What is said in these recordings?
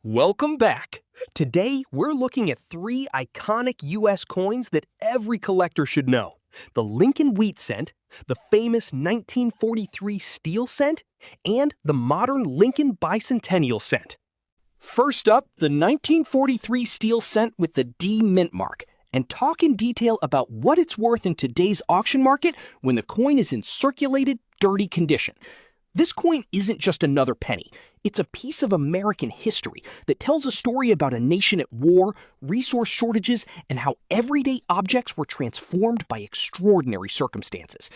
Welcome back. Today, we're looking at three iconic U.S. coins that every collector should know. The Lincoln Wheat Cent, the famous 1943 Steel Cent, and the modern Lincoln Bicentennial Cent. First up, the 1943 Steel Cent with the D mint mark, and talk in detail about what it's worth in today's auction market when the coin is in circulated, dirty condition. This coin isn't just another penny. It's a piece of American history that tells a story about a nation at war, resource shortages, and how everyday objects were transformed by extraordinary circumstances.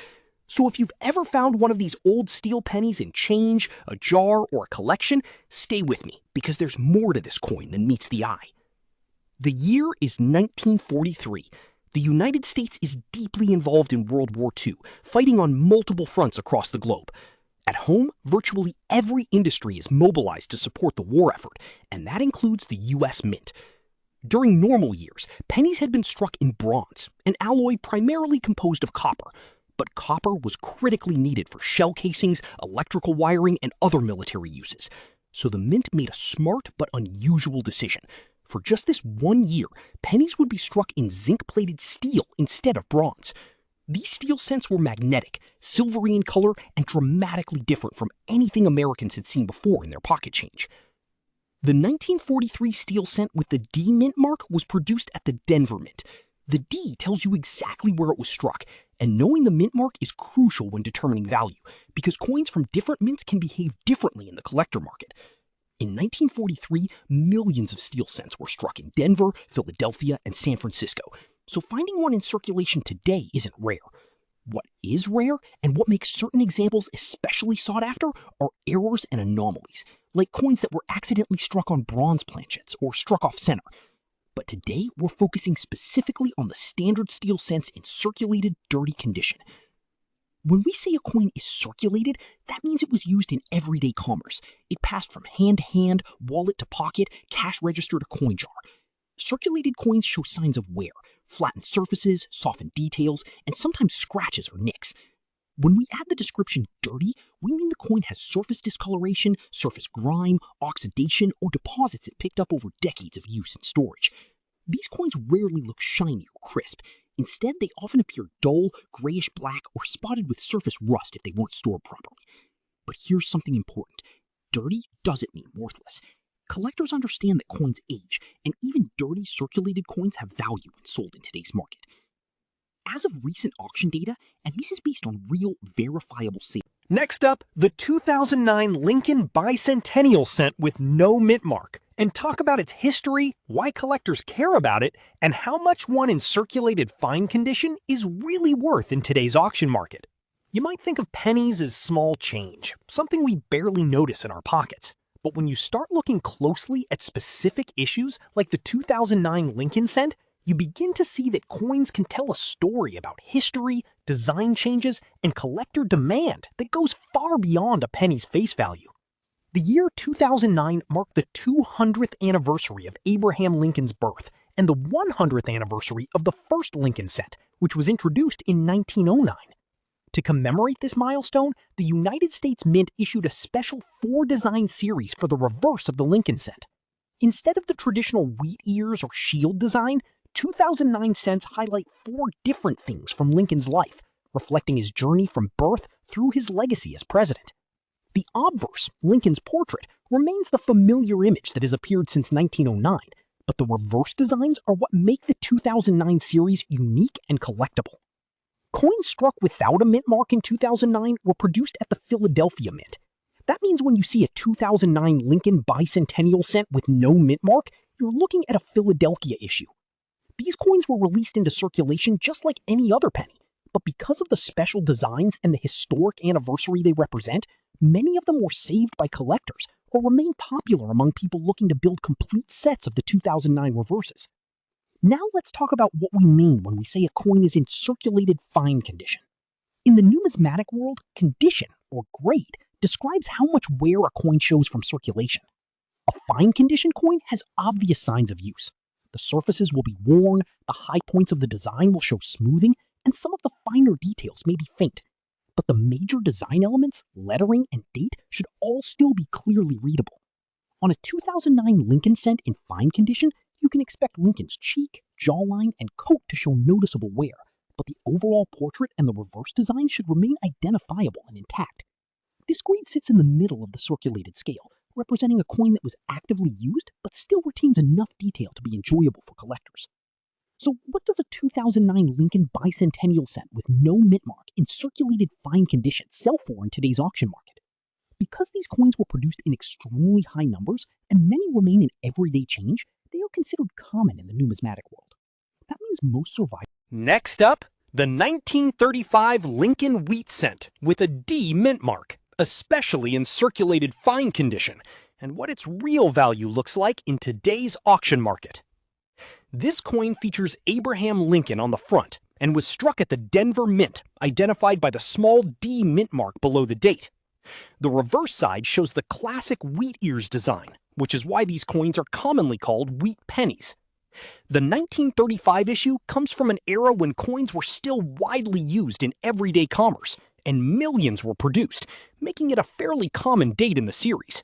So if you've ever found one of these old steel pennies in change, a jar, or a collection, stay with me, because there's more to this coin than meets the eye. The year is 1943. The United States is deeply involved in World War II, fighting on multiple fronts across the globe. At home, virtually every industry is mobilized to support the war effort, and that includes the U.S. Mint. During normal years, pennies had been struck in bronze, an alloy primarily composed of copper. But copper was critically needed for shell casings, electrical wiring, and other military uses. So the Mint made a smart but unusual decision. For just this 1 year, pennies would be struck in zinc-plated steel instead of bronze. These steel cents were magnetic, silvery in color, and dramatically different from anything Americans had seen before in their pocket change. The 1943 steel cent with the D mint mark was produced at the Denver Mint. The D tells you exactly where it was struck, and knowing the mint mark is crucial when determining value, because coins from different mints can behave differently in the collector market. In 1943, millions of steel cents were struck in Denver, Philadelphia, and San Francisco. So finding one in circulation today isn't rare. What is rare, and what makes certain examples especially sought after, are errors and anomalies, like coins that were accidentally struck on bronze planchets or struck off center. But today, we're focusing specifically on the standard steel cents in circulated, dirty condition. When we say a coin is circulated, that means it was used in everyday commerce. It passed from hand to hand, wallet to pocket, cash register to coin jar. Circulated coins show signs of wear, flattened surfaces, softened details, and sometimes scratches or nicks. When we add the description dirty, we mean the coin has surface discoloration, surface grime, oxidation, or deposits it picked up over decades of use and storage. These coins rarely look shiny or crisp. Instead, they often appear dull, grayish-black, or spotted with surface rust if they weren't stored properly. But here's something important. Dirty doesn't mean worthless. Collectors understand that coins age, and even dirty circulated coins have value when sold in today's market. As of recent auction data, and this is based on real, verifiable sales. Next up, the 2009 Lincoln Bicentennial Cent with no mint mark, and talk about its history, why collectors care about it, and how much one in circulated fine condition is really worth in today's auction market. You might think of pennies as small change, something we barely notice in our pockets. But when you start looking closely at specific issues like the 2009 Lincoln Cent, you begin to see that coins can tell a story about history, design changes, and collector demand that goes far beyond a penny's face value. The year 2009 marked the 200th anniversary of Abraham Lincoln's birth and the 100th anniversary of the first Lincoln Cent, which was introduced in 1909. To commemorate this milestone, the United States Mint issued a special 4-design series for the reverse of the Lincoln Cent. Instead of the traditional wheat ears or shield design, 2009 cents highlight 4 different things from Lincoln's life, reflecting his journey from birth through his legacy as president. The obverse, Lincoln's portrait, remains the familiar image that has appeared since 1909, but the reverse designs are what make the 2009 series unique and collectible. Coins struck without a mint mark in 2009 were produced at the Philadelphia Mint. That means when you see a 2009 Lincoln Bicentennial Cent with no mint mark, you're looking at a Philadelphia issue. These coins were released into circulation just like any other penny, but because of the special designs and the historic anniversary they represent, many of them were saved by collectors or remain popular among people looking to build complete sets of the 2009 reverses. Now let's talk about what we mean when we say a coin is in circulated fine condition. In the numismatic world, condition, or grade, describes how much wear a coin shows from circulation. A fine condition coin has obvious signs of use. The surfaces will be worn, the high points of the design will show smoothing, and some of the finer details may be faint. But the major design elements, lettering, and date should all still be clearly readable. On a 2009 Lincoln Cent in fine condition, you can expect Lincoln's cheek, jawline, and coat to show noticeable wear, but the overall portrait and the reverse design should remain identifiable and intact. This grade sits in the middle of the circulated scale, representing a coin that was actively used but still retains enough detail to be enjoyable for collectors. So what does a 2009 Lincoln Bicentennial Cent with no mint mark in circulated fine condition sell for in today's auction market? Because these coins were produced in extremely high numbers and many remain in everyday change, they are considered common in the numismatic world. That means most survive. Next up, the 1935 Lincoln Wheat Cent with a D mint mark, especially in circulated fine condition, and what its real value looks like in today's auction market. This coin features Abraham Lincoln on the front and was struck at the Denver Mint, identified by the small D mint mark below the date. The reverse side shows the classic wheat ears design, which is why these coins are commonly called wheat pennies. The 1935 issue comes from an era when coins were still widely used in everyday commerce, and millions were produced, making it a fairly common date in the series.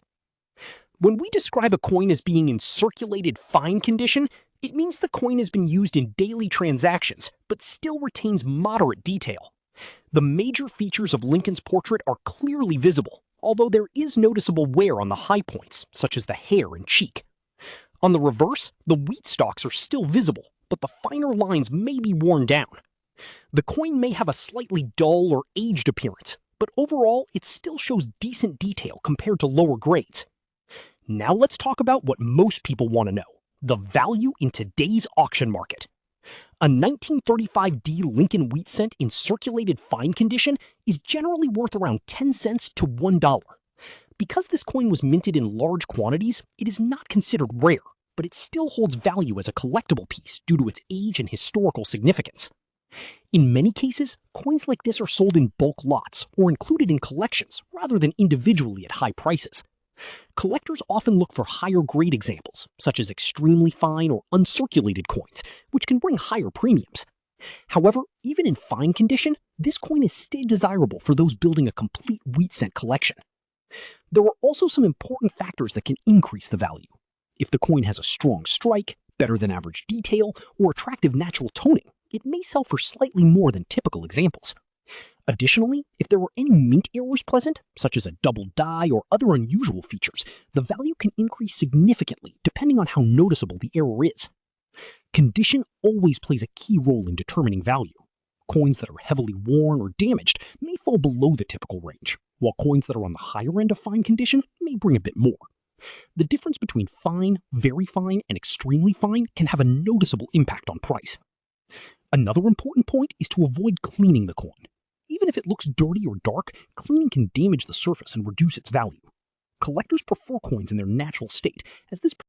When we describe a coin as being in circulated fine condition, it means the coin has been used in daily transactions, but still retains moderate detail. The major features of Lincoln's portrait are clearly visible, although there is noticeable wear on the high points, such as the hair and cheek. On the reverse, the wheat stalks are still visible, but the finer lines may be worn down. The coin may have a slightly dull or aged appearance, but overall it still shows decent detail compared to lower grades. Now let's talk about what most people want to know: the value in today's auction market. A 1935D Lincoln Wheat Cent in circulated fine condition is generally worth around 10 cents to $1. Because this coin was minted in large quantities, it is not considered rare, but it still holds value as a collectible piece due to its age and historical significance. In many cases, coins like this are sold in bulk lots or included in collections rather than individually at high prices. Collectors often look for higher grade examples, such as extremely fine or uncirculated coins, which can bring higher premiums. However, even in fine condition, this coin is still desirable for those building a complete wheat cent collection. There are also some important factors that can increase the value. If the coin has a strong strike, better than average detail, or attractive natural toning, it may sell for slightly more than typical examples. Additionally, if there were any mint errors present, such as a double die or other unusual features, the value can increase significantly depending on how noticeable the error is. Condition always plays a key role in determining value. Coins that are heavily worn or damaged may fall below the typical range, while coins that are on the higher end of fine condition may bring a bit more. The difference between fine, very fine, and extremely fine can have a noticeable impact on price. Another important point is to avoid cleaning the coin. Even if it looks dirty or dark, cleaning can damage the surface and reduce its value. Collectors prefer coins in their natural state, as this